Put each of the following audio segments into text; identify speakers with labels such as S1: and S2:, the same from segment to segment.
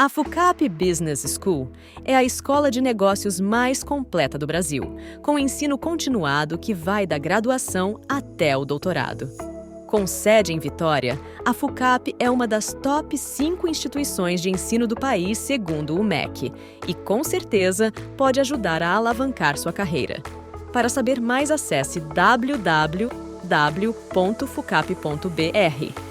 S1: A FUCAP Business School é a escola de negócios mais completa do Brasil, com ensino continuado que vai da graduação até o doutorado. Com sede em Vitória, a FUCAP é uma das top 5 instituições de ensino do país segundo o MEC e, com certeza, pode ajudar a alavancar sua carreira. Para saber mais, acesse www.fucap.br.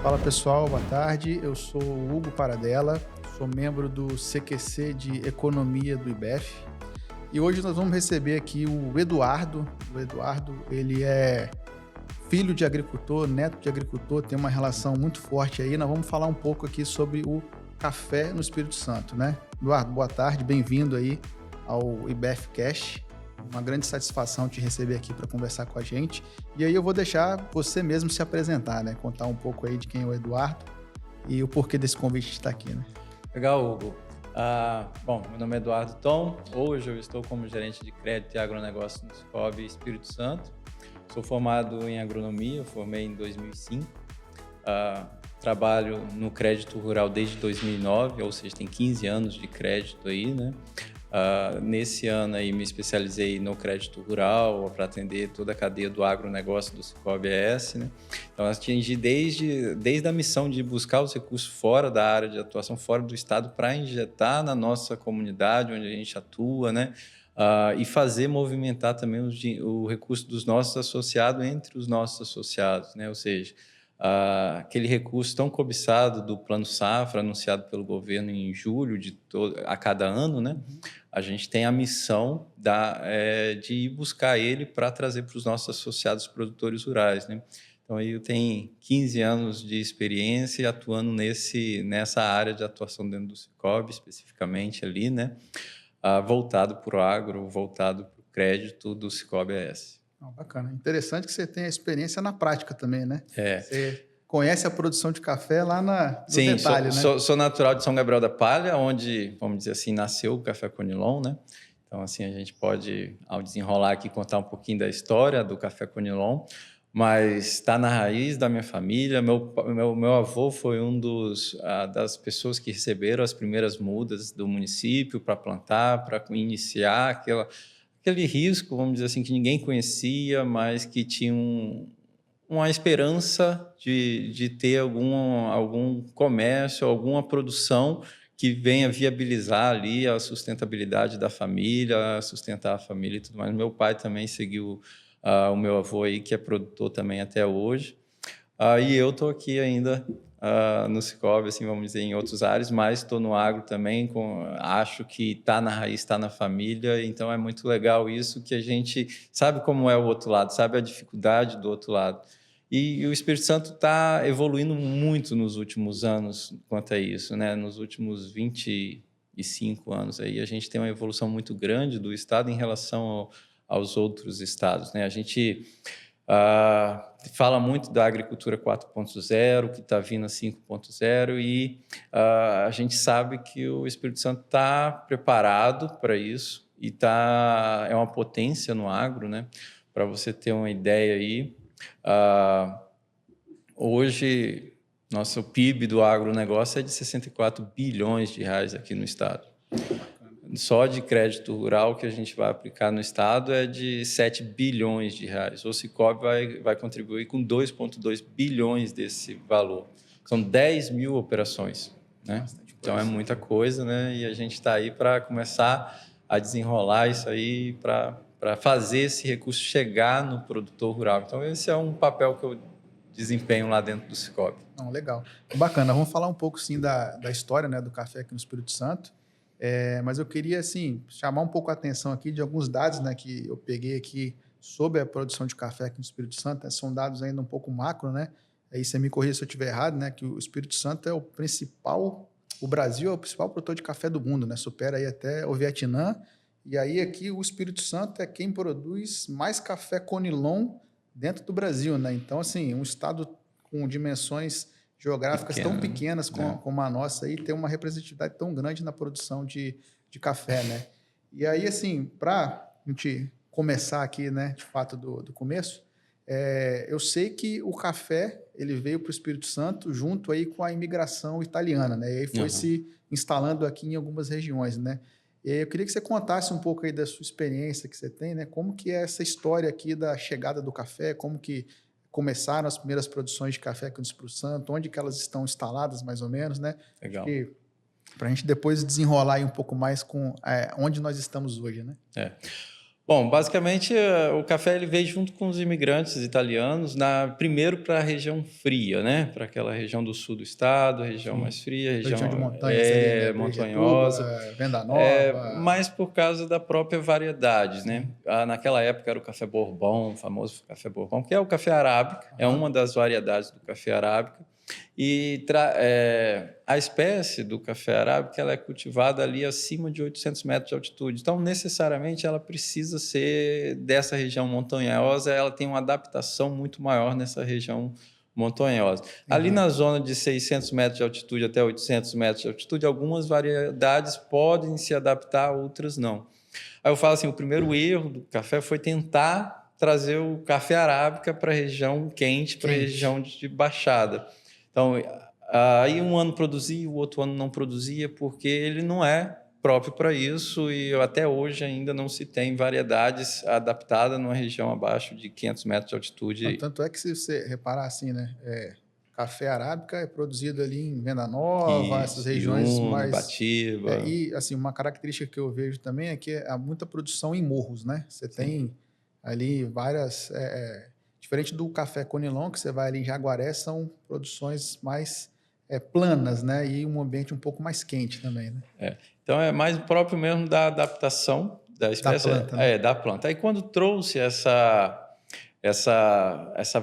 S2: Fala pessoal, boa tarde. Eu sou o Hugo Paradella, sou membro do CQC de Economia do IBEF e hoje nós vamos receber aqui o Eduardo. O Eduardo, ele é filho de agricultor, neto de agricultor, tem uma relação muito forte aí. Nós vamos falar um pouco aqui sobre o café no Espírito Santo, né? Eduardo, boa tarde, bem-vindo aí ao IBEF Cash. Uma grande satisfação te receber aqui para conversar com a gente. E aí eu vou deixar você mesmo se apresentar, né? Contar um pouco aí de quem é o Eduardo e o porquê desse convite de estar aqui, né?
S3: Legal, Hugo. Bom, meu nome é Eduardo Tom. Hoje eu estou como gerente de crédito e agronegócio no Cicobi Espírito Santo. Sou formado em agronomia, eu formei em 2005. Trabalho no crédito rural desde 2009, ou seja, tem 15 anos de crédito aí, né? Nesse ano aí me especializei no crédito rural para atender toda a cadeia do agronegócio do Cicobi ES, né? Então atingi desde a missão de buscar os recursos fora da área de atuação, fora do estado, para injetar na nossa comunidade onde a gente atua, né? E fazer movimentar também o recurso dos nossos associados entre os nossos associados, né? Ou seja, aquele recurso tão cobiçado do Plano Safra, anunciado pelo governo em julho a cada ano, né? A gente tem a missão de ir buscar ele para trazer para os nossos associados produtores rurais, né? Então, aí eu tenho 15 anos de experiência atuando nessa área de atuação dentro do Cicobi, especificamente ali, né? Voltado para o agro, voltado para o crédito do Cicobi ES.
S2: Bacana. Interessante que você tem a experiência na prática também, né?
S3: É.
S2: Você conhece a produção de café lá no
S3: Sim,
S2: detalhe, né?
S3: Sou natural de São Gabriel da Palha, onde, vamos dizer assim, nasceu o Café Conilon, né? Então, assim, a gente pode, ao desenrolar aqui, contar um pouquinho da história do Café Conilon, mas está na raiz da minha família. Meu avô foi das pessoas que receberam as primeiras mudas do município para plantar, para iniciar aquele risco, vamos dizer assim, que ninguém conhecia, mas que tinha uma esperança de ter algum comércio, alguma produção que venha viabilizar ali a sustentabilidade da família, sustentar a família e tudo mais. Meu pai também seguiu o meu avô aí, que é produtor também até hoje. E eu estou aqui ainda no Cicobi, assim, vamos dizer, em outras áreas, mas estou no agro também, acho que está na raiz, está na família, então é muito legal isso, que a gente sabe como é o outro lado, sabe a dificuldade do outro lado. E o Espírito Santo está evoluindo muito nos últimos anos quanto a isso, né? Nos últimos 25 anos aí, a gente tem uma evolução muito grande do estado em relação aos outros estados, né? A gente fala muito da agricultura 4.0, que está vindo a 5.0, e a gente sabe que o Espírito Santo está preparado para isso e é uma potência no agro, né? Para você ter uma ideia aí, hoje nosso PIB do agronegócio é de 64 bilhões de reais aqui no estado. Só de crédito rural que a gente vai aplicar no estado é de 7 bilhões de reais. O Cicobi vai contribuir com 2,2 bilhões desse valor. São 10 mil operações, né? Então é muita coisa, né? E a gente está aí para começar a desenrolar isso aí, para fazer esse recurso chegar no produtor rural. Então esse é um papel que eu desempenho lá dentro do Cicobi.
S2: Legal. Bacana. Vamos falar um pouco, sim, da história, né, do café aqui no Espírito Santo. Mas eu queria, assim, chamar um pouco a atenção aqui de alguns dados, né, que eu peguei aqui sobre a produção de café aqui no Espírito Santo. São dados ainda um pouco macro, né? Aí você me corrija se eu estiver errado, né? Que o Espírito Santo é o Brasil é o principal produtor de café do mundo, né? Supera aí até o Vietnã. E aí aqui o Espírito Santo é quem produz mais café Conilon dentro do Brasil, né? Então, assim, um estado com dimensões geográficas tão pequenas como a nossa aí, tem uma representatividade tão grande na produção de café, né? E aí, assim, para a gente começar aqui, né, de fato, do começo, eu sei que o café ele veio para o Espírito Santo junto aí com a imigração italiana, né? E aí foi se instalando aqui em algumas regiões, né? E aí eu queria que você contasse um pouco aí da sua experiência que você tem, né? Como que é essa história aqui da chegada do café, como que começaram as primeiras produções de café aqui no Espírito Santo, onde que elas estão instaladas mais ou menos, né?
S3: Legal.
S2: Para a gente depois desenrolar aí um pouco mais com onde nós estamos hoje, né?
S3: Bom, basicamente o café ele veio junto com os imigrantes italianos, primeiro para a região fria, né? Para aquela região do sul do estado, região mais fria, região
S2: de montanhas, ali, né?
S3: montanhosa,
S2: Venda Nova.
S3: mas por causa da própria variedade, né? Naquela época era o café Bourbon, o famoso café Bourbon, que é o café arábica, é uma das variedades do café arábica. E a espécie do café arábica ela é cultivada ali acima de 800 metros de altitude. Então, necessariamente, ela precisa ser dessa região montanhosa, ela tem uma adaptação muito maior nessa região montanhosa. Ali na zona de 600 metros de altitude até 800 metros de altitude, algumas variedades podem se adaptar, outras não. Aí eu falo assim, o primeiro erro do café foi tentar trazer o café arábica para a região quente, para a região de baixada. Então, aí um ano produzia, o outro ano não produzia, porque ele não é próprio para isso e até hoje ainda não se tem variedades adaptadas numa região abaixo de 500 metros de altitude.
S2: Tanto é que se você reparar assim, né, café arábica é produzido ali em Venda Nova, essas regiões mais...
S3: Batiba.
S2: E assim, uma característica que eu vejo também é que há muita produção em morros, né? Você tem ali várias... Diferente do café Conilon, que você vai ali em Jaguaré, são produções mais planas, né? E um ambiente um pouco mais quente também, né?
S3: Então, é mais próprio mesmo da adaptação da espécie.
S2: Da planta, né?
S3: Da planta. Aí, quando trouxe essa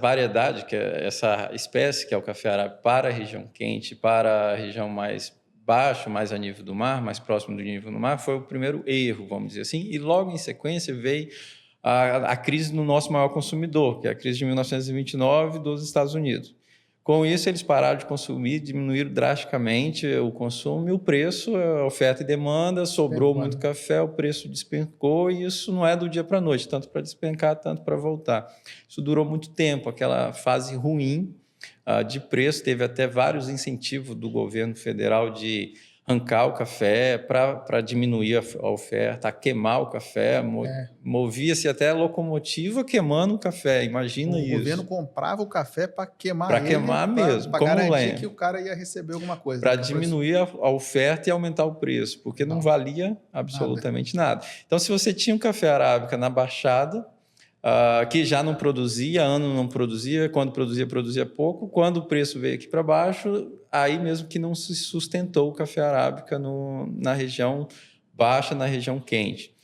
S3: variedade, que é essa espécie, que é o café arábica, para a região quente, para a região mais baixo, mais a nível do mar, mais próximo do nível do mar, foi o primeiro erro, vamos dizer assim. E logo em sequência veio a crise no nosso maior consumidor, que é a crise de 1929 dos Estados Unidos. Com isso, eles pararam de consumir, diminuíram drasticamente o consumo e o preço, a oferta e demanda, sobrou muito café, o preço despencou e isso não é do dia para a noite, tanto para despencar, tanto para voltar. Isso durou muito tempo, aquela fase ruim de preço, teve até vários incentivos do governo federal de arrancar o café para diminuir a oferta, a queimar o café, movia-se até a locomotiva queimando o café, imagina isso.
S2: O governo comprava o café para queimar
S3: ele. Para queimar mesmo,
S2: para garantir que o cara ia receber alguma coisa.
S3: Para diminuir a oferta e aumentar o preço, porque não valia absolutamente nada. Então, se você tinha um café arábica na Baixada, que já não produzia, ano não produzia, quando produzia pouco, quando o preço veio aqui para baixo, aí mesmo que não se sustentou o café arábica na região baixa, na região quente.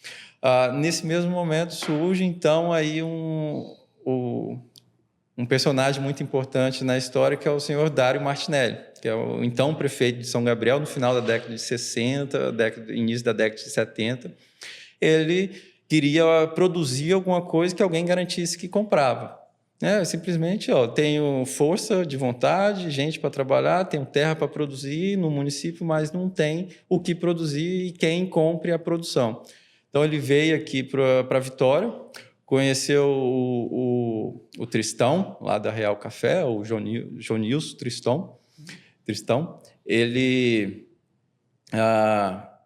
S3: Nesse mesmo momento surge então aí um personagem muito importante na história, que é o senhor Dário Martinelli, que é o então prefeito de São Gabriel, no final da década de 60, início da década de 70. Ele queria produzir alguma coisa que alguém garantisse que comprava. Simplesmente, tenho força de vontade, gente para trabalhar, tenho terra para produzir no município, mas não tem o que produzir e quem compre a produção. Então, ele veio aqui para Vitória, conheceu o Tristão, lá da Real Café, o Jonilson Tristão. Ele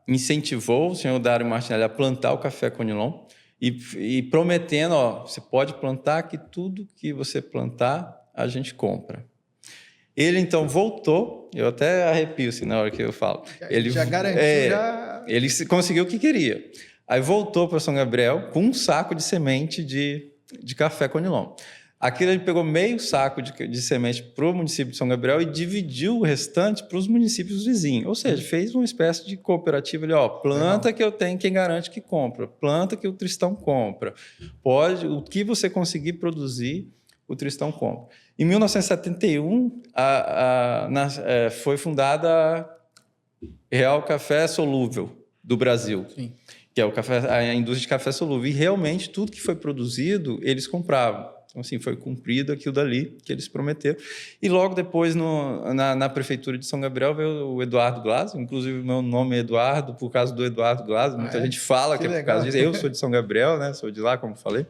S3: incentivou o senhor Dário Martinelli a plantar o café Conilon e prometendo, você pode plantar que tudo que você plantar, a gente compra. Ele, então, voltou, eu até arrepio assim, na hora que eu falo. Ele
S2: já garantiu,
S3: Ele conseguiu o que queria. Aí voltou para São Gabriel com um saco de semente de café Conilon. Aquilo ele pegou meio saco de semente para o município de São Gabriel e dividiu o restante para os municípios vizinhos. Ou seja, fez uma espécie de cooperativa ali, planta que eu tenho, quem garante que compra, planta que o Tristão compra. O que você conseguir produzir, o Tristão compra. Em 1971, foi fundada a Real Café Solúvel do Brasil.
S2: Sim.
S3: Que é a indústria de café solúvel. E realmente tudo que foi produzido, eles compravam. Então, assim, foi cumprido aquilo dali que eles prometeram. E logo depois, na prefeitura de São Gabriel, veio o Eduardo Glaso. Inclusive, o meu nome é Eduardo por causa do Eduardo Glaso. Muita gente fala que é por causa disso. Eu sou de São Gabriel, né? Sou de lá, como falei.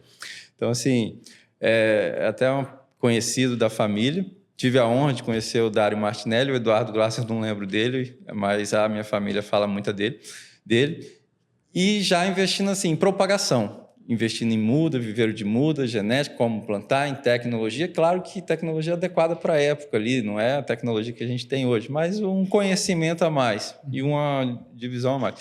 S3: Então, assim, é até um conhecido da família. tive a honra de conhecer o Dário Martinelli, o Eduardo Glasser, não lembro dele, mas a minha família fala muito dele. E já investindo assim, em propagação. Investindo em muda, viveiro de muda, genética, como plantar, em tecnologia. Claro que tecnologia adequada para a época ali, não é a tecnologia que a gente tem hoje, mas um conhecimento a mais e uma divisão a mais.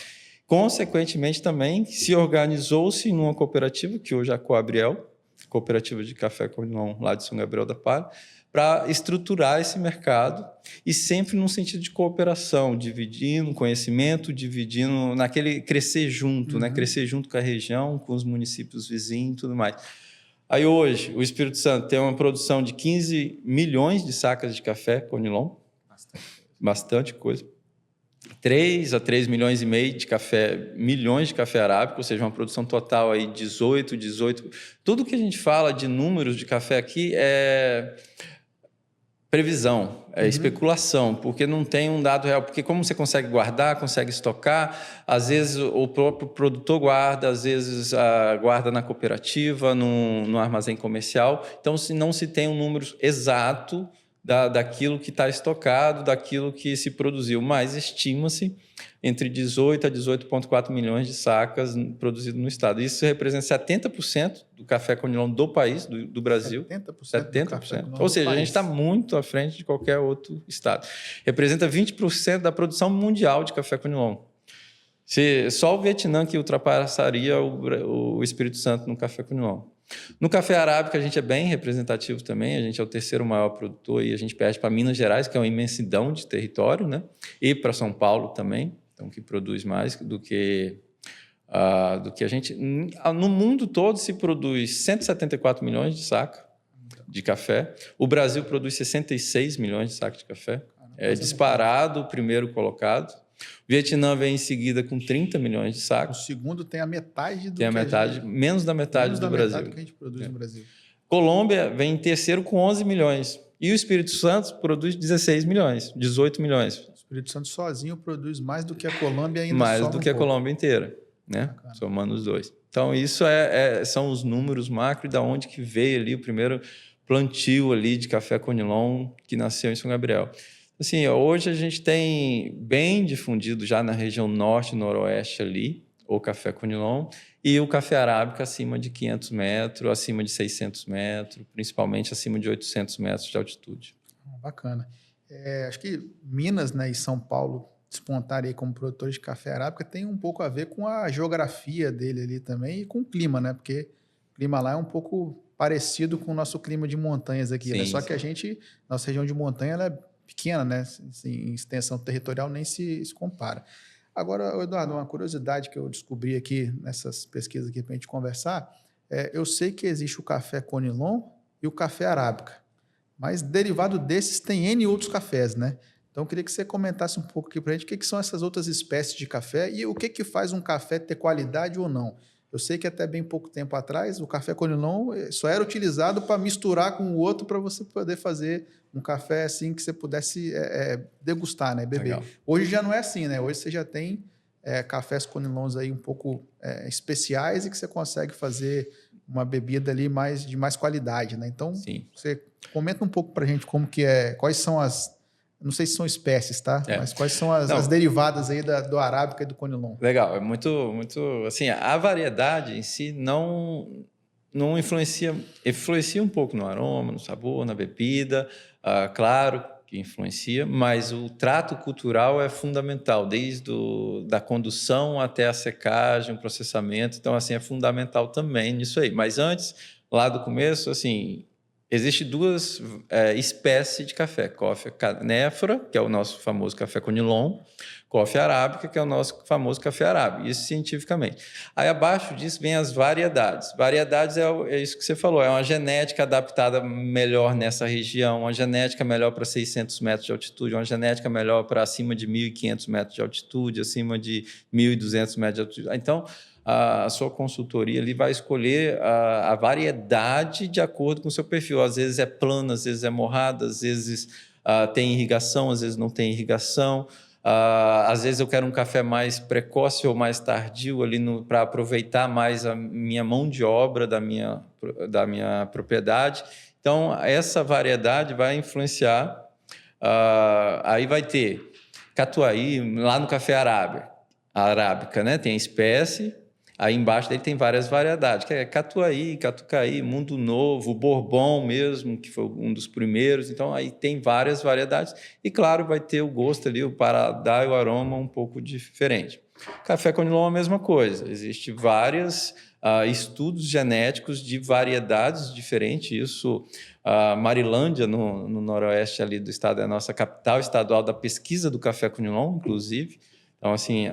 S3: Consequentemente, também se organizou-se numa cooperativa, que hoje é a Coabriel, cooperativa de café Conilon lá de São Gabriel da Palha, para estruturar esse mercado e sempre num sentido de cooperação, dividindo conhecimento, dividindo naquele crescer junto, né? Crescer junto com a região, com os municípios vizinhos e tudo mais. Aí hoje, o Espírito Santo tem uma produção de 15 milhões de sacas de café Conilon, bastante coisa. 3 a 3 milhões e meio de café, milhões de café arábica, ou seja, uma produção total aí 18. Tudo que a gente fala de números de café aqui é previsão, é especulação, porque não tem um dado real. Porque como você consegue guardar, consegue estocar, às vezes o próprio produtor guarda, às vezes guarda na cooperativa, no armazém comercial. Então, se não se tem um número exato daquilo que está estocado, daquilo que se produziu, mas estima-se entre 18 a 18,4 milhões de sacas produzidas no estado. Isso representa 70% do café Conilon do país, do Brasil. 70%. Ou seja, a gente está muito à frente de qualquer outro estado. Representa 20% da produção mundial de café Conilon. Só o Vietnã que ultrapassaria o Espírito Santo no café Conilon. No café arábica a gente é bem representativo também, a gente é o terceiro maior produtor e a gente perde para Minas Gerais, que é uma imensidão de território, né? E para São Paulo também, então que produz mais do que a gente. No mundo todo se produz 174 milhões de sacas de café, o Brasil produz 66 milhões de sacas de café, é disparado o primeiro colocado. O Vietnã vem em seguida com 30 milhões de sacos.
S2: O segundo tem a metade do
S3: tem a metade, menos da metade do Brasil.
S2: Metade do que a gente produz no Brasil.
S3: Colômbia vem em terceiro com 11 milhões. E o Espírito Santo produz 16 milhões, 18 milhões.
S2: O Espírito Santo sozinho produz mais do que a Colômbia ainda.
S3: Mais do que a Colômbia inteira, né? Somando os dois. Então, isso são os números macro e da onde que veio ali o primeiro plantio ali de café Conilon que nasceu em São Gabriel. Assim, hoje a gente tem bem difundido já na região norte e noroeste ali, o café Conilon, e o café arábica acima de 500 metros, acima de 600 metros, principalmente acima de 800 metros de altitude.
S2: Bacana. Acho que Minas, né, e São Paulo despontarem aí como produtores de café arábica tem um pouco a ver com a geografia dele ali também e com o clima, né? Porque o clima lá é um pouco parecido com o nosso clima de montanhas aqui,
S3: sim,
S2: né? Só
S3: sim.
S2: Que nossa região de montanha, ela é pequena, né? Assim, em extensão territorial nem se compara. Agora, Eduardo, uma curiosidade que eu descobri aqui nessas pesquisas aqui para a gente conversar, eu sei que existe o café Conilon e o café arábica, mas derivado desses tem N outros cafés, né? Então, eu queria que você comentasse um pouco aqui para a gente o que são essas outras espécies de café e o que faz um café ter qualidade ou não. Eu sei que até bem pouco tempo atrás o café Conilon só era utilizado para misturar com o outro para você poder fazer um café assim que você pudesse degustar, né, beber.
S3: Legal.
S2: Hoje já não é assim, né? Hoje você já tem cafés Conilons aí um pouco especiais e que você consegue fazer uma bebida ali de mais qualidade, né? Então,
S3: sim.
S2: Você comenta um pouco para a gente como que quais são não sei se são espécies, tá? Mas quais são as derivadas aí do arábica e do Conilon?
S3: Legal, é muito, assim, a variedade em si não influencia um pouco no aroma, no sabor, na bebida, claro que influencia, mas o trato cultural é fundamental, desde da condução até a secagem, o processamento, então, assim, é fundamental também nisso aí. Mas antes, lá do começo, assim, existem duas espécies de café, coffea canephora, que é o nosso famoso café Conilon, coffea arábica, que é o nosso famoso café arábica, isso cientificamente. Aí abaixo disso vem as variedades. Variedades é isso que você falou, é uma genética adaptada melhor nessa região, uma genética melhor para 600 metros de altitude, uma genética melhor para acima de 1.500 metros de altitude, acima de 1.200 metros de altitude. Então, a sua consultoria ali vai escolher a variedade de acordo com o seu perfil. Às vezes é plano, às vezes é morrado, às vezes tem irrigação, às vezes não tem irrigação. Às vezes eu quero um café mais precoce ou mais tardio ali para aproveitar mais a minha mão de obra da minha propriedade. Então, essa variedade vai influenciar. Aí vai ter catuai, lá no café arábica, né? Tem a espécie, aí embaixo dele tem várias variedades, que é catuai, catucaí, mundo novo, bourbon mesmo, que foi um dos primeiros. Então, aí tem várias variedades. E, claro, vai ter o gosto ali, o paladar e o aroma um pouco diferente. Café Conilon é a mesma coisa. Existem vários estudos genéticos de variedades diferentes. Isso, Marilândia, no noroeste ali do estado, é a nossa capital estadual da pesquisa do café Conilon, inclusive. Então, assim,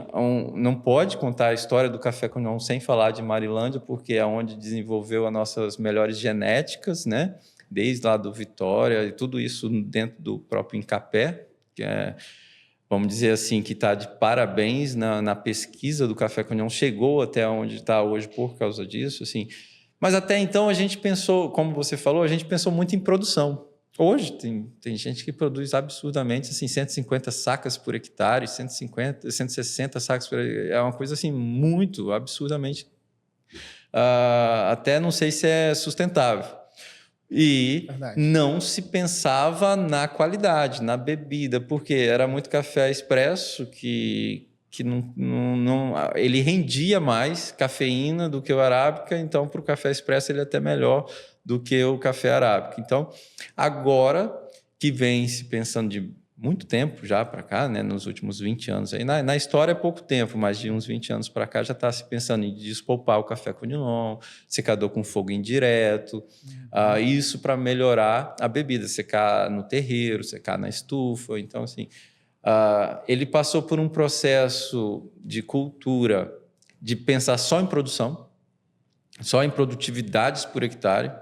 S3: não pode contar a história do café Conilon sem falar de Marilândia, porque é onde desenvolveu as nossas melhores genéticas, né? Desde lá do Vitória, e tudo isso dentro do próprio Incapé, que é, vamos dizer assim, que está de parabéns na pesquisa do café Conilon, chegou até onde está hoje por causa disso, assim. Mas até então a gente pensou, como você falou, a gente pensou muito em produção. Hoje tem gente que produz absurdamente, assim, 150 sacas por hectare, 150, 160 sacas por hectare, é uma coisa assim muito absurdamente, até não sei se é sustentável. E
S2: Verdade.
S3: não se pensava na qualidade, na bebida, porque era muito café expresso que ele rendia mais cafeína do que o arábica, então para o café expresso ele é até melhor do que o café arábica. Então, agora que vem se pensando de muito tempo já para cá, né, nos últimos 20 anos, aí, na história é pouco tempo, mas de uns 20 anos para cá já está se pensando em despolpar o café Conilon, secador com fogo indireto, isso para melhorar a bebida, secar no terreiro, secar na estufa. Então, assim, ele passou por um processo de cultura de pensar só em produção, só em produtividades por hectare,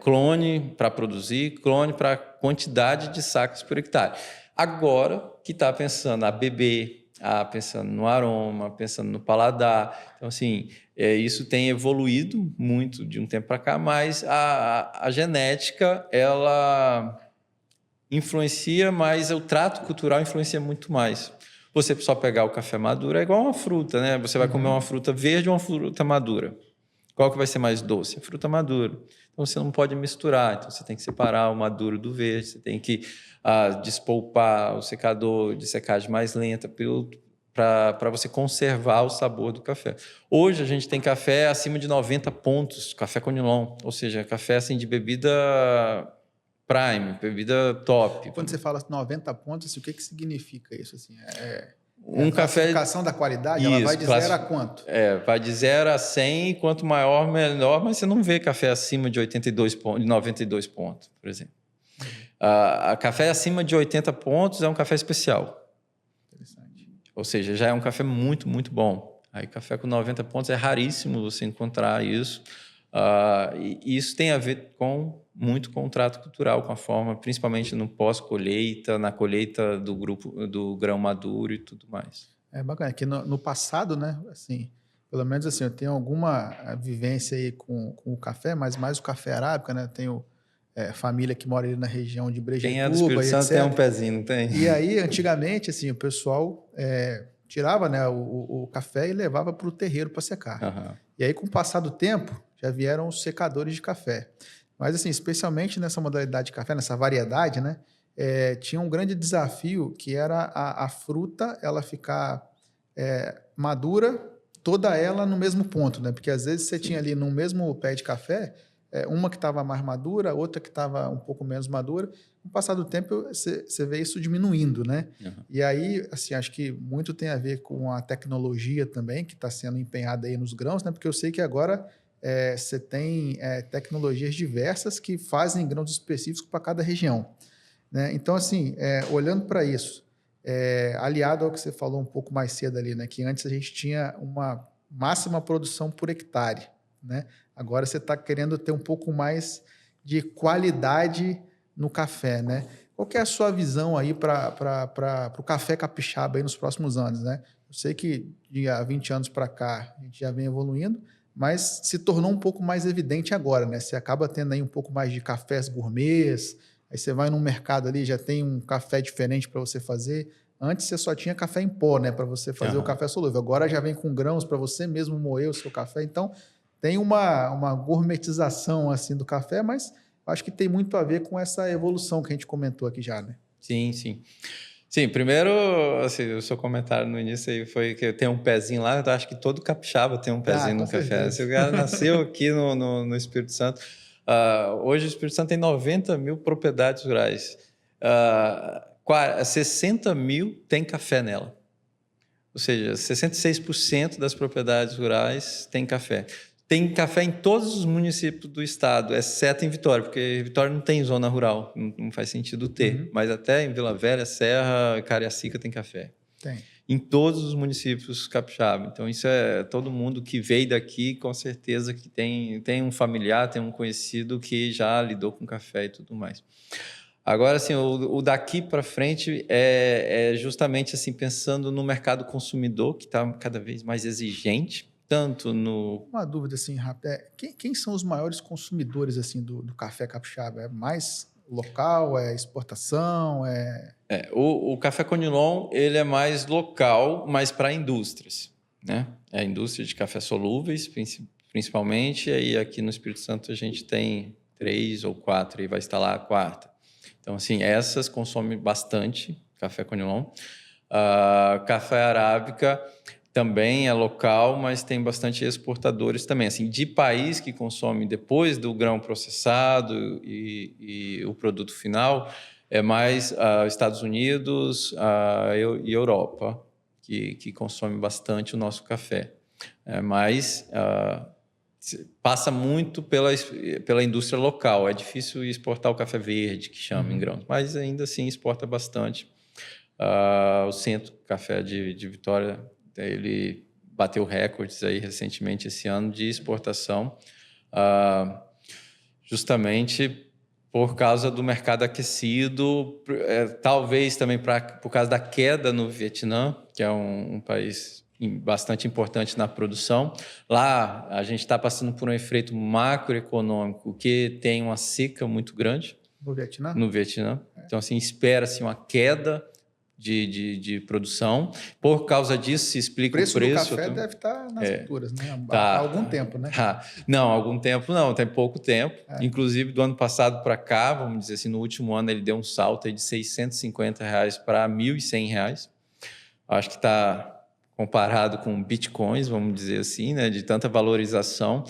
S3: clone para produzir, clone para quantidade de sacas por hectare. Agora que está pensando a beber, pensando no aroma, pensando no paladar. Então, assim, isso tem evoluído muito de um tempo para cá, mas a genética, ela influencia, mas o trato cultural influencia muito mais. Você só pegar o café maduro é igual uma fruta, né? Você vai comer uma fruta verde ou uma fruta madura. Qual que vai ser mais doce? A fruta madura. Então, você não pode misturar. Então, você tem que separar o maduro do verde. Você tem que despolpar o secador de secagem mais lenta para você conservar o sabor do café. Hoje, a gente tem café acima de 90 pontos, café Conilon. Ou seja, café assim, de bebida prime, bebida top.
S2: Quando você fala 90 pontos, assim, o que significa isso? Assim,
S3: a
S2: classificação da qualidade, ela vai de 0 a quanto?
S3: Vai de 0 a 100, quanto maior, melhor, mas você não vê café acima de 82 pontos, de 92 pontos, por exemplo. A café acima de 80 pontos é um café especial. Interessante. Ou seja, já é um café muito, muito bom. Aí, café com 90 pontos é raríssimo você encontrar isso. E isso tem a ver muito com o trato cultural, com a forma, principalmente no pós-colheita, na colheita do grão maduro e tudo mais.
S2: É bacana, que no passado, né, assim, pelo menos assim, eu tenho alguma vivência aí com o café, mas mais o café arábica, né, tenho família que mora ali na região de Brejetuba.
S3: Quem é do Espírito Santo tem um pezinho, não tem?
S2: E aí, antigamente, assim, o pessoal tirava, né, o café e levava para o terreiro para secar.
S3: Uhum.
S2: E aí, com o passar do tempo, já vieram os secadores de café. Mas, assim, especialmente nessa modalidade de café, nessa variedade, né, tinha um grande desafio que era a fruta ela ficar madura, toda ela no mesmo ponto, né? Porque às vezes você tinha ali no mesmo pé de café, uma que estava mais madura, outra que estava um pouco menos madura. Com o passar do tempo, você vê isso diminuindo, né? Uhum. E aí, assim, acho que muito tem a ver com a tecnologia também, que está sendo empenhada aí nos grãos, né? Porque eu sei que agora você tem tecnologias diversas que fazem grãos específicos para cada região, né? Então, assim, olhando para isso, aliado ao que você falou um pouco mais cedo ali, né? Que antes a gente tinha uma máxima produção por hectare, né? Agora você está querendo ter um pouco mais de qualidade no café, né? Qual que é a sua visão aí para o café capixaba aí nos próximos anos, né? Eu sei que de há 20 anos para cá a gente já vem evoluindo, mas se tornou um pouco mais evidente agora, né? Você acaba tendo aí um pouco mais de cafés gourmets, aí você vai no mercado ali, já tem um café diferente para você fazer. Antes você só tinha café em pó, né? Para você fazer o café solúvel. Agora já vem com grãos para você mesmo moer o seu café. Então, tem uma gourmetização assim do café, mas acho que tem muito a ver com essa evolução que a gente comentou aqui já, né?
S3: Sim, sim. Sim, primeiro, assim, o seu comentário no início aí foi que tem um pezinho lá, eu acho que todo capixaba tem um pezinho
S2: com
S3: no café.
S2: certeza.
S3: Se o cara nasceu aqui no Espírito Santo, hoje o Espírito Santo tem 90 mil propriedades rurais, 60 mil tem café nela. Ou seja, 66% das propriedades rurais tem café. Tem café em todos os municípios do estado, exceto em Vitória, porque Vitória não tem zona rural, não faz sentido ter. Mas até em Vila Velha, Serra, Cariacica tem café.
S2: Tem.
S3: Em todos os municípios capixaba. Então, isso é todo mundo que veio daqui, com certeza que tem um familiar, tem um conhecido que já lidou com café e tudo mais. Agora, assim, o daqui para frente é justamente assim, pensando no mercado consumidor, que está cada vez mais exigente, tanto no...
S2: Uma dúvida assim rápida, quem são os maiores consumidores assim do café capixaba? É mais local, é exportação,
S3: O café Conilon, ele é mais local, mas para indústrias, né? É a indústria de café solúveis, principalmente, e aqui no Espírito Santo a gente tem 3 ou 4, e vai instalar a 4ª. Então, assim, essas consomem bastante café Conilon. Café arábica também é local, mas tem bastante exportadores também. Assim, de país que consome depois do grão processado e o produto final, é mais Estados Unidos e Europa, que consome bastante o nosso café. Mas passa muito pela indústria local. É difícil exportar o café verde, que chama em grãos, mas ainda assim exporta bastante. O Centro Café de Vitória, ele bateu recordes aí recentemente esse ano de exportação, justamente por causa do mercado aquecido, talvez também por causa da queda no Vietnã, que é um país bastante importante na produção. Lá a gente está passando por um efeito macroeconômico que tem uma seca muito grande no Vietnã. Então, assim, espera-se uma queda de produção. Por causa disso, se explica o preço.
S2: O preço do café deve estar nas alturas, né? Há algum tempo, né?
S3: Não, há algum tempo não, tem pouco tempo. Inclusive, do ano passado para cá, vamos dizer assim, no último ano ele deu um salto aí de R$650 para R$1.100. Acho que está comparado com bitcoins, vamos dizer assim, né? De tanta valorização.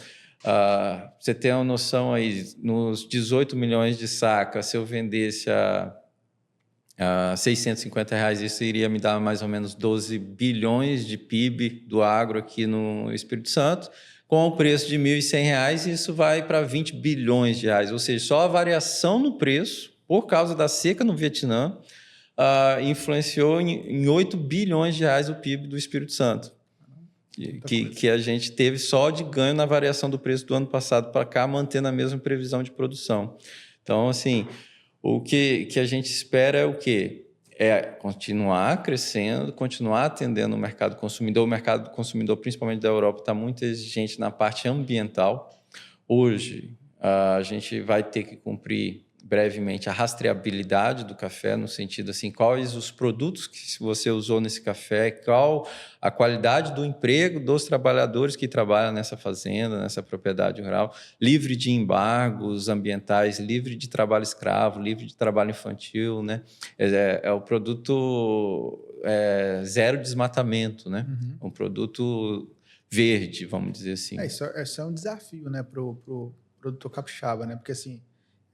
S3: Você tem uma noção aí, nos 18 milhões de sacas, se eu vendesse a R$650, isso iria me dar mais ou menos 12 bilhões de PIB do agro aqui no Espírito Santo. Com o preço de R$1.100, isso vai para 20 bilhões de reais. Ou seja, só a variação no preço, por causa da seca no Vietnã, influenciou em 8 bilhões de reais o PIB do Espírito Santo. Que a gente teve só de ganho na variação do preço do ano passado para cá, mantendo a mesma previsão de produção. Então, assim, o que a gente espera é o quê? É continuar crescendo, continuar atendendo o mercado consumidor. O mercado consumidor, principalmente da Europa, está muito exigente na parte ambiental. Hoje, a gente vai ter que cumprir brevemente a rastreabilidade do café, no sentido assim, quais os produtos que você usou nesse café, qual a qualidade do emprego dos trabalhadores que trabalham nessa fazenda, nessa propriedade rural, livre de embargos ambientais, livre de trabalho escravo, livre de trabalho infantil, né? É o produto zero desmatamento, né? Um produto verde, vamos dizer assim.
S2: Isso é um desafio, né, pro produtor capixaba, né? Porque assim,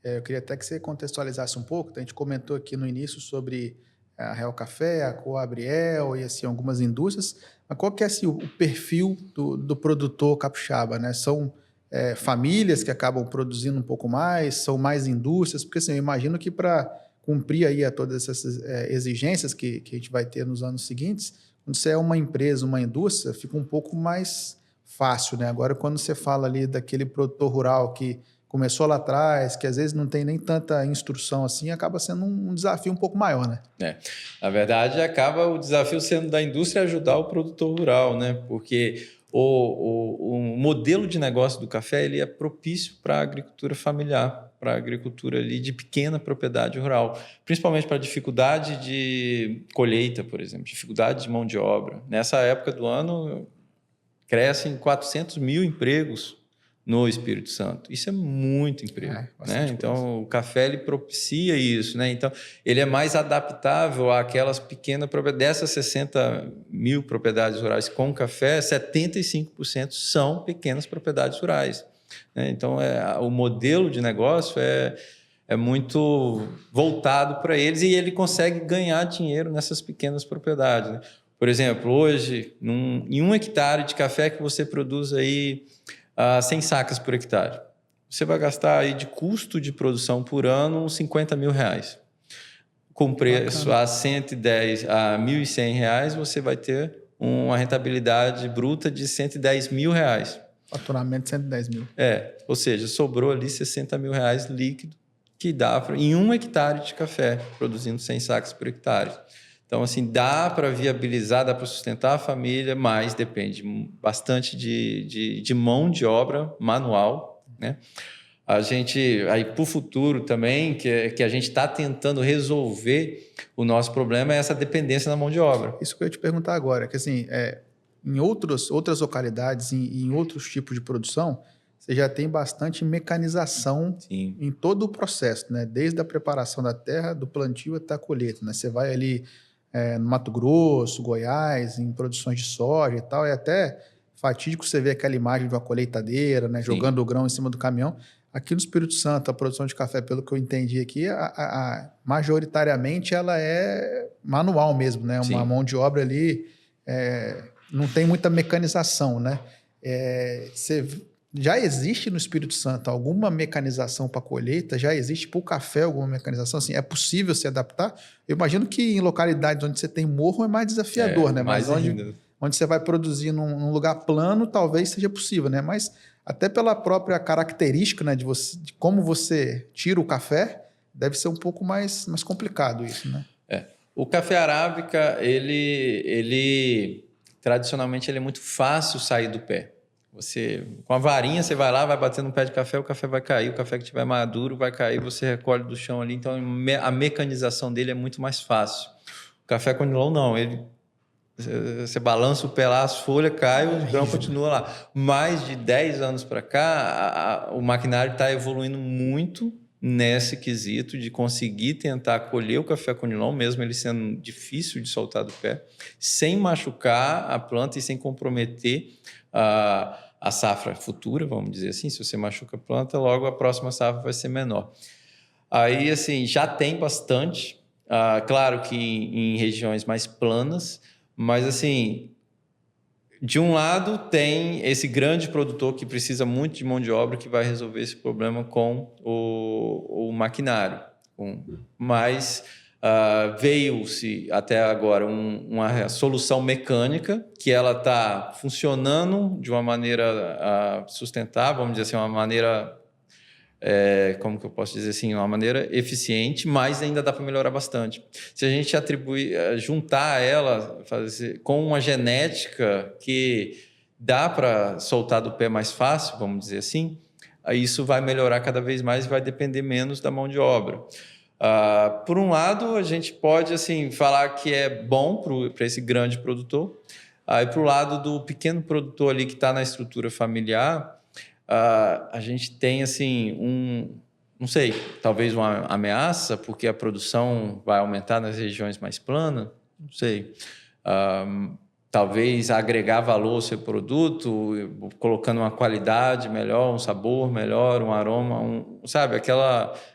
S2: eu queria até que você contextualizasse um pouco. A gente comentou aqui no início sobre a Real Café, a Coabriel e assim, algumas indústrias. Mas qual que é assim, o perfil do produtor capixaba, né? São famílias que acabam produzindo um pouco mais? São mais indústrias? Porque assim, eu imagino que para cumprir aí todas essas exigências que a gente vai ter nos anos seguintes, quando você é uma empresa, uma indústria, fica um pouco mais fácil, né? Agora, quando você fala ali daquele produtor rural que começou lá atrás, que às vezes não tem nem tanta instrução assim, acaba sendo um desafio um pouco maior, né?
S3: Na verdade, acaba o desafio sendo da indústria ajudar o produtor rural, né? Porque o modelo de negócio do café ele é propício para a agricultura familiar, para a agricultura ali de pequena propriedade rural, principalmente para a dificuldade de colheita, por exemplo, dificuldade de mão de obra. Nessa época do ano, crescem 400 mil empregos no Espírito Santo. Isso é muito emprego, né? Então, o café ele propicia isso, né? Então, ele é mais adaptável àquelas pequenas propriedades. Dessas 60 mil propriedades rurais com café, 75% são pequenas propriedades rurais, né? Então, o modelo de negócio é muito voltado para eles e ele consegue ganhar dinheiro nessas pequenas propriedades, né? Por exemplo, hoje, em 1 hectare de café que você produz aí 100 sacas por hectare, você vai gastar aí de custo de produção por ano uns 50 mil reais. Com preço a 110 a 1.100 reais, você vai ter uma rentabilidade bruta de 110 mil reais.
S2: Faturamento de 110 mil.
S3: Ou seja, sobrou ali 60 mil reais líquido que dá em 1 hectare de café, produzindo 100 sacas por hectare. Então, assim, dá para viabilizar, dá para sustentar a família, mas depende bastante de mão de obra manual, né? A gente, aí para o futuro também, que a gente está tentando resolver o nosso problema é essa dependência da mão de obra.
S2: Isso que eu ia te perguntar agora, que assim, em outras localidades, em outros tipos de produção, você já tem bastante mecanização em todo o processo, né? Desde a preparação da terra, do plantio até a colheita, né? Você vai ali no Mato Grosso, Goiás, em produções de soja e tal, é até fatídico você ver aquela imagem de uma colheitadeira, né? Jogando o grão em cima do caminhão. Aqui no Espírito Santo, a produção de café, pelo que eu entendi aqui, majoritariamente ela é manual mesmo, né? Uma mão de obra ali, não tem muita mecanização, né? Já existe no Espírito Santo alguma mecanização para colheita? Já existe para o café alguma mecanização? Assim, é possível se adaptar? Eu imagino que em localidades onde você tem morro é mais desafiador, né? Mas onde você vai produzir num lugar plano, talvez seja possível, né? Mas até pela própria característica, né, de como você tira o café, deve ser um pouco mais complicado isso, né?
S3: O café arábica, ele tradicionalmente ele é muito fácil sair do pé. Você, com a varinha, você vai lá, vai bater no pé de café, o café vai cair, o café que estiver maduro vai cair, você recolhe do chão ali. Então, a mecanização dele é muito mais fácil. O café conilon, não. Você balança o pé lá, as folhas caem, o grão continua lá. Mais de 10 anos para cá, o maquinário está evoluindo muito nesse quesito de conseguir tentar colher o café conilon, mesmo ele sendo difícil de soltar do pé, sem machucar a planta e sem comprometer a safra futura, vamos dizer assim. Se você machuca a planta, logo a próxima safra vai ser menor. Aí, assim, já tem bastante, claro que em regiões mais planas, mas, assim, de um lado tem esse grande produtor que precisa muito de mão de obra que vai resolver esse problema com o maquinário. Mas veio-se até agora uma solução mecânica que ela está funcionando de uma maneira sustentável, vamos dizer assim, uma maneira, como que eu posso dizer assim, uma maneira eficiente, mas ainda dá para melhorar bastante. Se a gente juntar ela com uma genética que dá para soltar do pé mais fácil, vamos dizer assim, isso vai melhorar cada vez mais e vai depender menos da mão de obra. Por um lado, a gente pode assim falar que é bom para esse grande produtor. Aí, para o lado do pequeno produtor ali que está na estrutura familiar, a gente tem assim não sei, talvez uma ameaça, porque a produção vai aumentar nas regiões mais planas, não sei. Talvez agregar valor ao seu produto, colocando uma qualidade melhor, um sabor melhor, um aroma, sabe?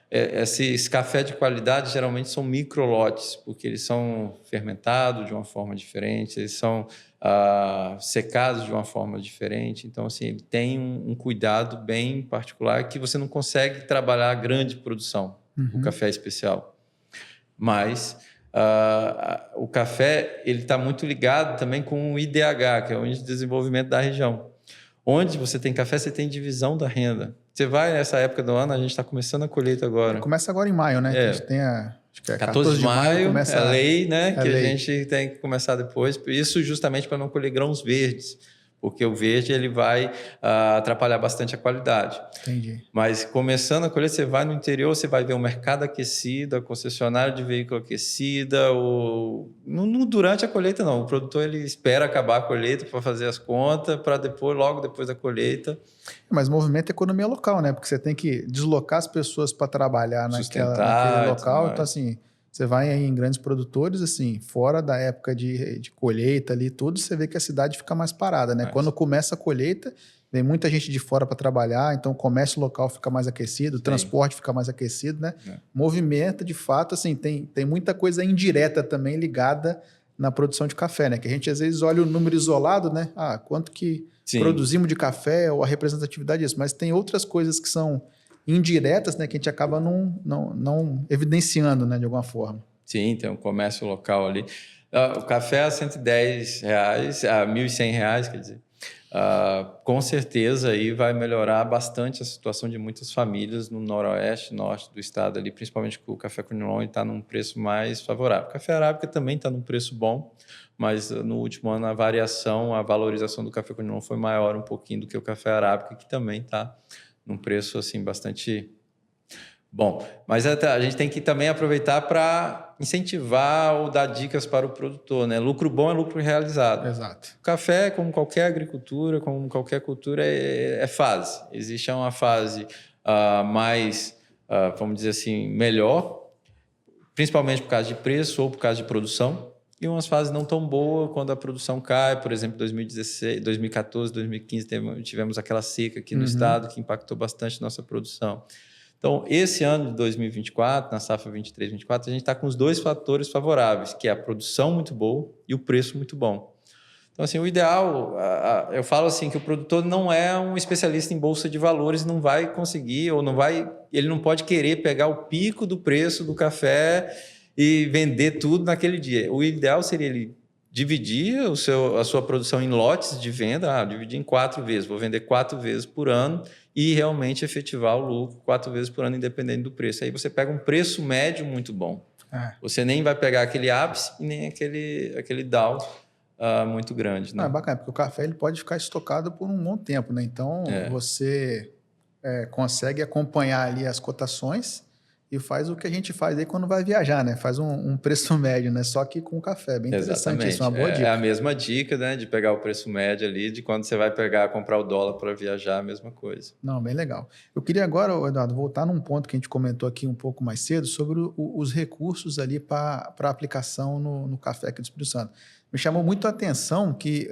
S3: Esses café de qualidade geralmente são microlotes, porque eles são fermentados de uma forma diferente, eles são secados de uma forma diferente. Então, assim, ele tem um cuidado bem particular que você não consegue trabalhar a grande produção, o café especial. Mas o café ele está muito ligado também com o IDH, que é o Índice de Desenvolvimento da Região. Onde você tem café, você tem divisão da renda. Você vai nessa época do ano, a gente está começando a colheita agora.
S2: Começa agora em maio, né? A gente tem acho que
S3: 14 de maio
S2: começa
S3: é lei, né?
S2: A
S3: que
S2: lei.
S3: A gente tem que começar depois. Isso justamente para não colher grãos verdes. porque o verde ele vai atrapalhar bastante a qualidade.
S2: Entendi.
S3: Mas começando a colheita, você vai no interior, você vai ver o mercado aquecido, a concessionária de veículo aquecida, durante a colheita não, o produtor ele espera acabar a colheita para fazer as contas, para depois, logo depois da colheita.
S2: Mas movimenta a economia local, né? Porque você tem que deslocar as pessoas para trabalhar naquele local. Então, assim, você vai aí em grandes produtores, assim, fora da época de colheita ali, tudo, você vê que a cidade fica mais parada, né? Quando começa a colheita, vem muita gente de fora para trabalhar, então o comércio local fica mais aquecido, o transporte fica mais aquecido, né? Movimenta, de fato, assim, tem muita coisa indireta também ligada na produção de café, né? Que a gente às vezes olha o número isolado, né? Quanto que produzimos de café ou a representatividade disso, mas tem outras coisas que são indiretas, né? Que a gente acaba não evidenciando, né? De alguma forma.
S3: Sim, tem um comércio local ali. O café a R$110, a R$1.100, quer dizer, com certeza aí vai melhorar bastante a situação de muitas famílias no noroeste, norte do estado ali, principalmente que o café Conilon está num preço mais favorável. O café arábica também está num preço bom, mas no último ano a valorização do café Conilon foi maior um pouquinho do que o café arábica, que também está num preço assim bastante bom. Mas a gente tem que também aproveitar para incentivar ou dar dicas para o produtor, né? Lucro bom é lucro realizado.
S2: Exato.
S3: O café, como qualquer agricultura, como qualquer cultura, é fase. Existe uma fase mais, vamos dizer assim, melhor, principalmente por causa de preço ou por causa de produção, e umas fases não tão boas quando a produção cai. Por exemplo, 2016, 2014, 2015 tivemos aquela seca aqui no estado que impactou bastante a nossa produção. Então, esse ano de 2024, na safra 23-24, a gente está com os dois fatores favoráveis, que é a produção muito boa e o preço muito bom. Então, assim, o ideal, eu falo assim, que o produtor não é um especialista em bolsa de valores, não vai conseguir, ele não pode querer pegar o pico do preço do café e vender tudo naquele dia. O ideal seria ele dividir a sua produção em lotes de venda, dividir em 4 vezes, vou vender 4 vezes por ano e realmente efetivar o lucro 4 vezes por ano, independente do preço. Aí você pega um preço médio muito bom. Você nem vai pegar aquele ápice e nem aquele down muito grande. Né?
S2: É bacana, porque o café ele pode ficar estocado por um bom tempo, né? Então, você consegue acompanhar ali as cotações e faz o que a gente faz aí quando vai viajar, né? Faz um preço médio, né? Só que com café. Bem interessante isso, uma boa dica.
S3: É a mesma dica, né? De pegar o preço médio ali, de quando você vai comprar o dólar para viajar, a mesma coisa.
S2: Não, bem legal. Eu queria agora, Eduardo, voltar num ponto que a gente comentou aqui um pouco mais cedo sobre os recursos ali para aplicação no café aqui do Espírito Santo. Me chamou muito a atenção que,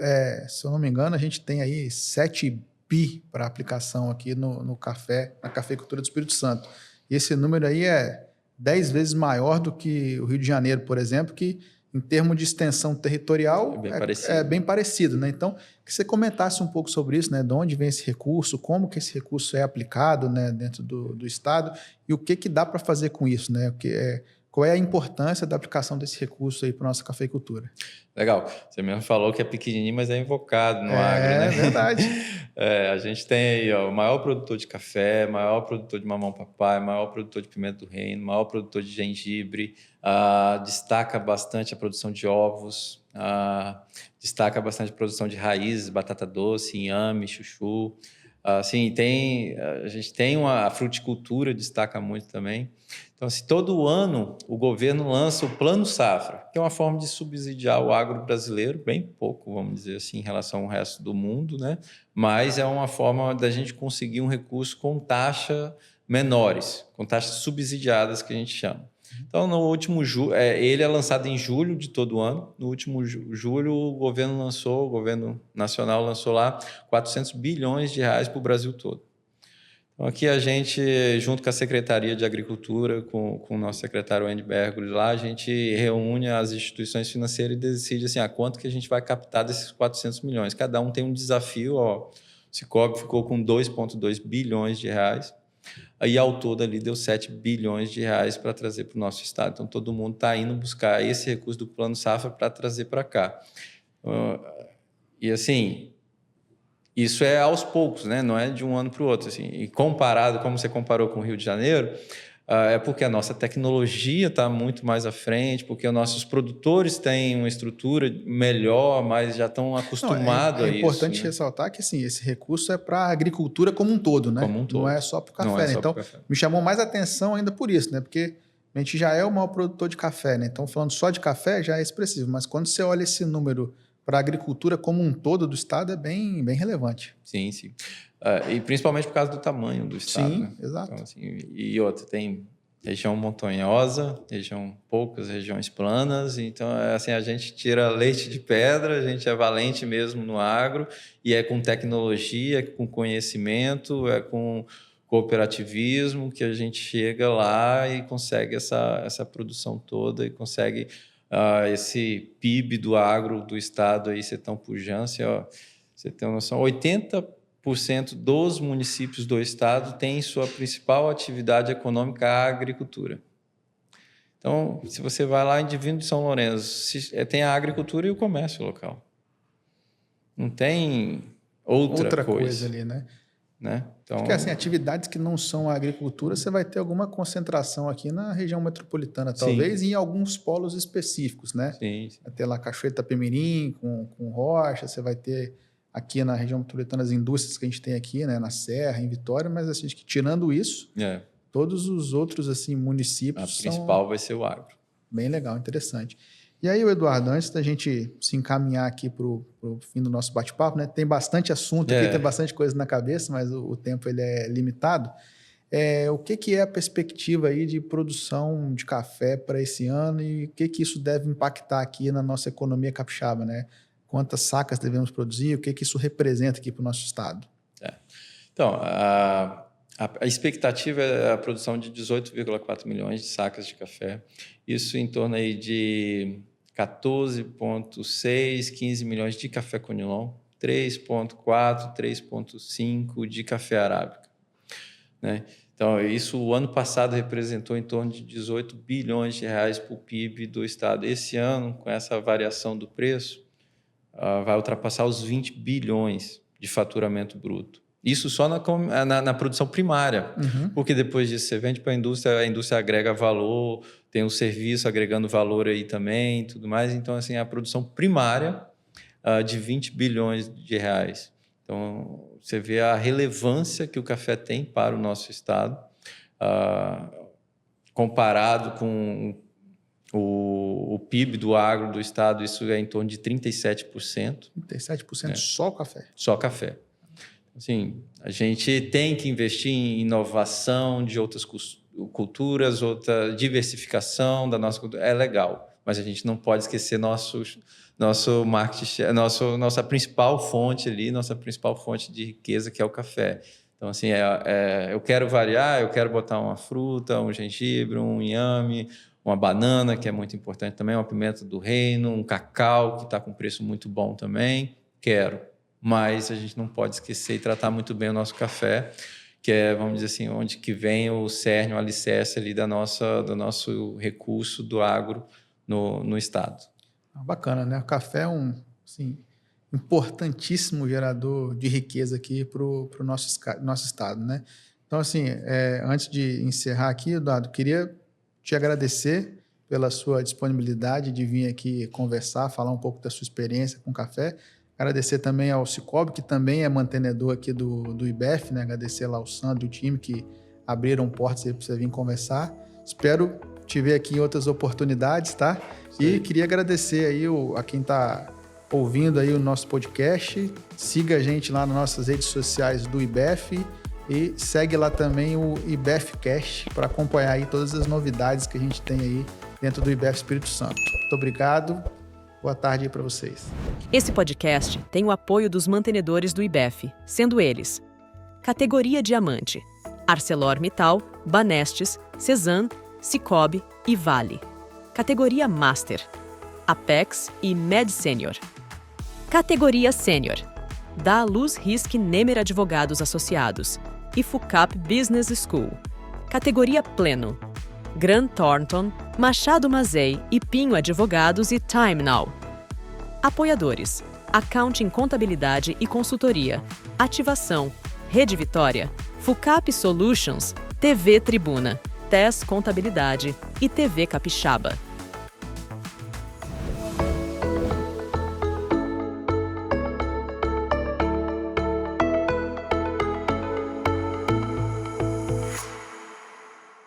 S2: se eu não me engano, a gente tem aí 7 bi para aplicação aqui no café, na cafeicultura do Espírito Santo. E esse número aí é 10 vezes maior do que o Rio de Janeiro, por exemplo, que em termos de extensão territorial é bem parecido, né? Então, que você comentasse um pouco sobre isso, né? De onde vem esse recurso, como que esse recurso é aplicado, né, dentro do estado e o que dá para fazer com isso, né? Qual é a importância da aplicação desse recurso aí para a nossa cafeicultura?
S3: Legal. Você mesmo falou que é pequenininho, mas é invocado no agro, né?
S2: É verdade.
S3: A gente tem aí, o maior produtor de café, maior produtor de mamão papai, maior produtor de pimenta do reino, maior produtor de gengibre, destaca bastante a produção de ovos, destaca bastante a produção de raízes, batata doce, inhame, chuchu. Assim, a gente tem a fruticultura, destaca muito também. Então, assim, todo ano o governo lança o Plano Safra, que é uma forma de subsidiar o agro brasileiro, bem pouco, vamos dizer assim, em relação ao resto do mundo, né? Mas é uma forma da gente conseguir um recurso com taxa menores, com taxas subsidiadas, que a gente chama. Então, no último ele é lançado em julho de todo ano. No último julho, o governo nacional lançou lá 400 bilhões de reais para o Brasil todo. Então, aqui a gente, junto com a Secretaria de Agricultura, com o nosso secretário Wendy Bergoli lá, a gente reúne as instituições financeiras e decide assim, quanto que a gente vai captar desses 400 milhões. Cada um tem um desafio. O Sicob ficou com 2,2 bilhões de reais. Aí, ao todo, ali deu 7 bilhões de reais para trazer para o nosso estado. Então, todo mundo está indo buscar esse recurso do Plano Safra para trazer para cá. E, assim, isso é aos poucos, né? Não é de um ano para o outro. Assim. E comparado, como você comparou com o Rio de Janeiro, é porque a nossa tecnologia está muito mais à frente, porque os nossos produtores têm uma estrutura melhor, mas já estão acostumados a isso.
S2: É importante ressaltar que assim, esse recurso é para a agricultura como um todo, né?
S3: Como um todo.
S2: Não é só para o café. Né? Então, me chamou mais atenção ainda por isso, né? Porque a gente já é o maior produtor de café, né? Então, falando só de café já é expressivo, mas quando você olha esse número para a agricultura como um todo do estado, é bem relevante.
S3: Sim. E principalmente por causa do tamanho do estado.
S2: Sim,
S3: né?
S2: exato.
S3: Então, assim, e outra, tem região montanhosa, poucas regiões planas. Então, assim, a gente tira leite de pedra, a gente é valente mesmo no agro, e é com tecnologia, é com conhecimento, é com cooperativismo que a gente chega lá e consegue essa produção toda e consegue esse PIB do agro do estado aí ser tão pujante. Você tem uma noção, 80% dos municípios do estado têm sua principal atividade econômica a agricultura. Então, se você vai lá em Divino de São Lourenço, tem a agricultura e o comércio local. Não tem outra coisa
S2: ali, né?
S3: Então,
S2: porque assim, atividades que não são a agricultura, você vai ter alguma concentração aqui na região metropolitana, talvez, e em alguns polos específicos, né?
S3: Sim.
S2: Vai ter lá Cachoeira Itapemirim, com rocha, você vai ter aqui na região metropolitana as indústrias que a gente tem aqui, né? Na Serra, em Vitória, mas assim, que tirando isso, todos os outros assim, municípios
S3: a principal vai ser o agro.
S2: Bem legal, interessante. E aí, Eduardo, antes da gente se encaminhar aqui para o fim do nosso bate-papo, né? Tem bastante assunto aqui, tem bastante coisa na cabeça, mas o tempo ele é limitado. O que é a perspectiva aí de produção de café para esse ano e o que isso deve impactar aqui na nossa economia capixaba, né? Quantas sacas devemos produzir, o que isso representa aqui para o nosso estado?
S3: Então, a expectativa é a produção de 18,4 milhões de sacas de café. Isso em torno aí de 14,6, 15 milhões de café conilon, 3,4, 3,5 de café arábica. Né? Então, isso o ano passado representou em torno de 18 bilhões de reais para o PIB do estado. Esse ano, com essa variação do preço, vai ultrapassar os 20 bilhões de faturamento bruto. Isso só na produção primária, porque depois disso você vende para a indústria agrega valor, tem um serviço agregando valor aí também, tudo mais. Então, assim, a produção primária de 20 bilhões de reais. Então, você vê a relevância que o café tem para o nosso estado, comparado com o PIB do agro do estado, isso é em torno de 37%.
S2: 37% só café?
S3: Só café. Assim, a gente tem que investir em inovação de outras culturas, outra diversificação da nossa cultura. É legal, mas a gente não pode esquecer nosso marketing, nossa principal fonte ali, nossa principal fonte de riqueza, que é o café. Então, assim, eu quero variar, eu quero botar uma fruta, um gengibre, um inhame, uma banana, que é muito importante também, uma pimenta do reino, um cacau, que está com preço muito bom também. Quero. Mas a gente não pode esquecer e tratar muito bem o nosso café, que é, vamos dizer assim, onde que vem o cerne, o alicerce ali do nosso recurso do agro no estado.
S2: Bacana, né? O café é um importantíssimo gerador de riqueza aqui para o nosso estado, né? Então, assim, antes de encerrar aqui, Eduardo, queria te agradecer pela sua disponibilidade de vir aqui conversar, falar um pouco da sua experiência com café. Agradecer também ao Cicobi, que também é mantenedor aqui do IBEF, né? Agradecer lá ao Sandro e o time que abriram portas aí para você vir conversar. Espero te ver aqui em outras oportunidades, tá? Sim. E queria agradecer aí a quem está ouvindo aí o nosso podcast. Siga a gente lá nas nossas redes sociais do IBEF e segue lá também o IBEFcast para acompanhar aí todas as novidades que a gente tem aí dentro do IBEF Espírito Santo. Muito obrigado. Boa tarde aí para vocês.
S1: Esse podcast tem o apoio dos mantenedores do IBEF, sendo eles: Categoria Diamante, ArcelorMittal, Banestes, Cesan, Cicobi e Vale. Categoria Master, Apex e Med Senior. Categoria Sênior, da Luz Risk Nemer Advogados Associados e FUCAP Business School. Categoria Pleno, Grant Thornton, Machado Mazei e Pinho Advogados e Time Now. Apoiadores: Accounting Contabilidade e Consultoria, Ativação, Rede Vitória, FUCAP Solutions, TV Tribuna, TES Contabilidade e TV Capixaba.